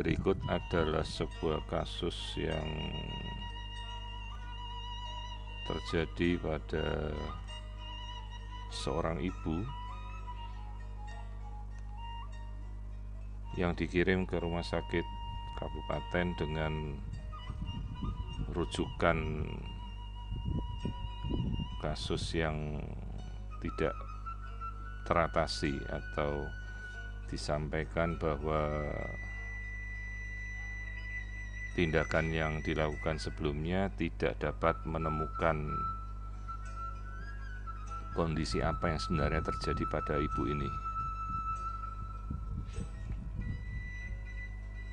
Berikut adalah sebuah kasus yang terjadi pada seorang ibu yang dikirim ke rumah sakit kabupaten dengan rujukan kasus yang tidak teratasi atau disampaikan bahwa tindakan yang dilakukan sebelumnya tidak dapat menemukan kondisi apa yang sebenarnya terjadi pada ibu ini.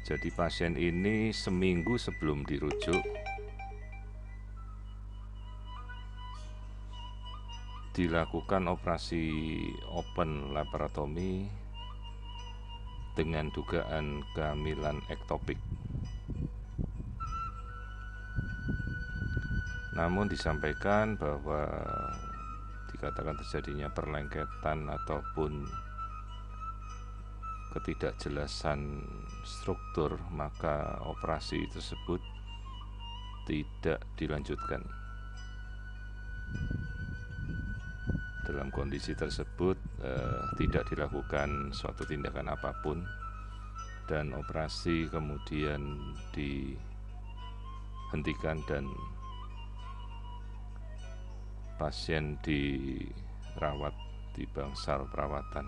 Jadi pasien ini seminggu sebelum dirujuk dilakukan operasi open laparotomi dengan dugaan kehamilan ektopik. Namun disampaikan bahwa dikatakan terjadinya perlengketan ataupun ketidakjelasan struktur, maka operasi tersebut tidak dilanjutkan. Dalam kondisi tersebut tidak dilakukan suatu tindakan apapun dan operasi kemudian dihentikan dan pasien dirawat di bangsal perawatan.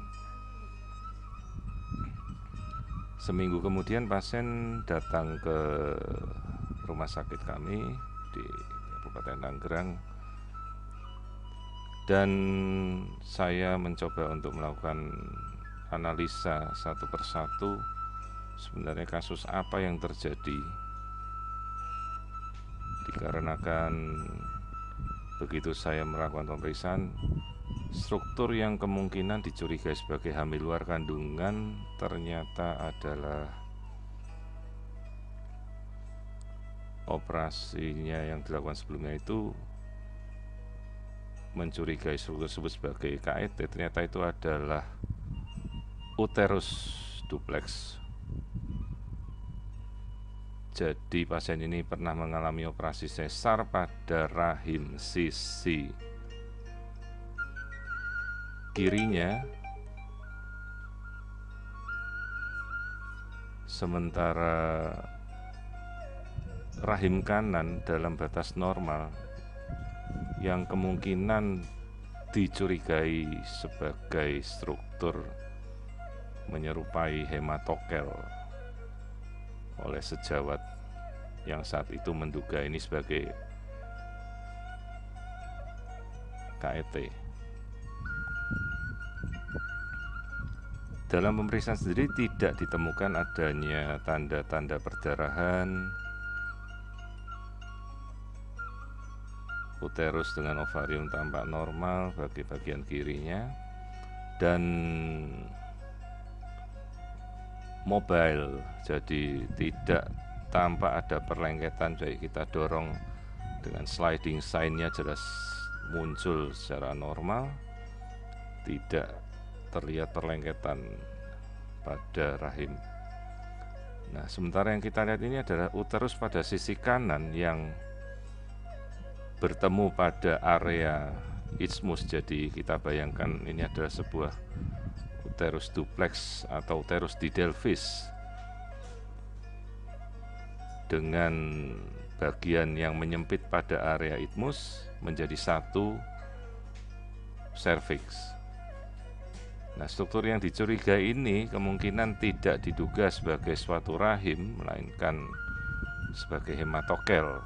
Seminggu kemudian pasien datang ke rumah sakit kami di Kabupaten Tangerang dan saya mencoba untuk melakukan analisa satu persatu sebenarnya kasus apa yang terjadi, dikarenakan begitu saya melakukan pemeriksaan, struktur yang kemungkinan dicurigai sebagai hamil luar kandungan ternyata adalah operasinya yang dilakukan sebelumnya itu mencurigai struktur tersebut sebagai KET. Ternyata itu adalah uterus duplex. Jadi pasien ini pernah mengalami operasi sesar pada rahim sisi kirinya, sementara rahim kanan dalam batas normal yang kemungkinan dicurigai sebagai struktur menyerupai hematokel oleh sejawat yang saat itu menduga ini sebagai KET. Dalam pemeriksaan sendiri tidak ditemukan adanya tanda-tanda perdarahan, uterus dengan ovarium tampak normal bagi bagian kirinya dan mobile, jadi tidak tampak ada perlengketan, jadi kita dorong dengan sliding sign-nya jelas muncul secara normal, tidak terlihat perlengketan pada rahim. Nah, sementara yang kita lihat ini adalah uterus pada sisi kanan yang bertemu pada area isthmus. Jadi kita bayangkan ini adalah sebuah uterus duplex atau uterus didelphys dengan bagian yang menyempit pada area isthmus menjadi satu cervix. Nah, struktur yang dicurigai ini kemungkinan tidak diduga sebagai suatu rahim, melainkan sebagai hematokel.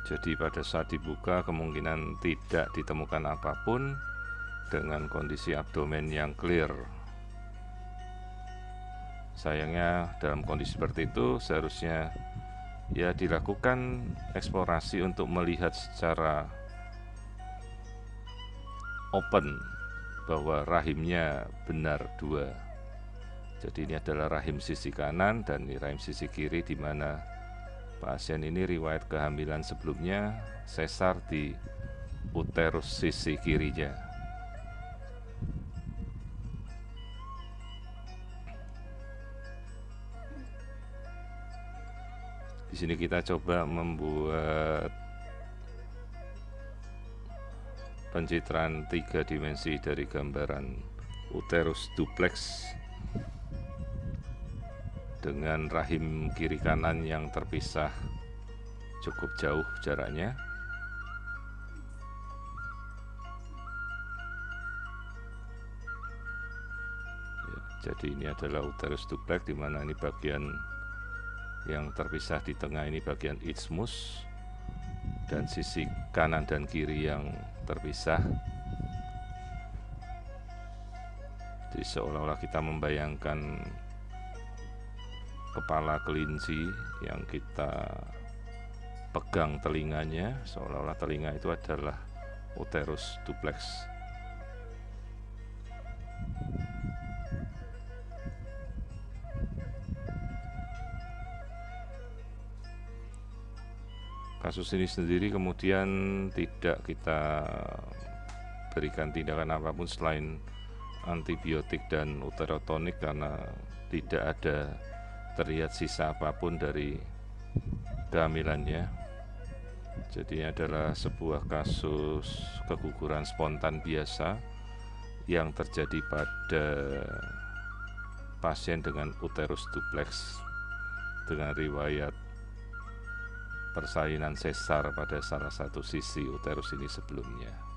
Jadi pada saat dibuka kemungkinan tidak ditemukan apapun dengan kondisi abdomen yang clear. Sayangnya dalam kondisi seperti itu seharusnya ya dilakukan eksplorasi untuk melihat secara open bahwa rahimnya benar dua. Jadi ini adalah rahim sisi kanan dan ini rahim sisi kiri, di mana pasien ini riwayat kehamilan sebelumnya sesar di uterus sisi kirinya. sini kita coba membuat pencitraan 3 dimensi dari gambaran uterus duplex dengan rahim kiri kanan yang terpisah cukup jauh jaraknya. Ya, jadi ini adalah uterus duplex, di mana ini bagian yang terpisah di tengah ini bagian isthmus, dan sisi kanan dan kiri yang terpisah. Jadi seolah-olah kita membayangkan kepala kelinci yang kita pegang telinganya, seolah-olah telinga itu adalah uterus duplex. Kasus ini sendiri kemudian tidak kita berikan tindakan apapun selain antibiotik dan uterotonik, karena tidak ada terlihat sisa apapun dari kehamilannya. Jadi ini adalah sebuah kasus keguguran spontan biasa yang terjadi pada pasien dengan uterus duplex dengan riwayat persalinan sesar pada salah satu sisi uterus ini sebelumnya.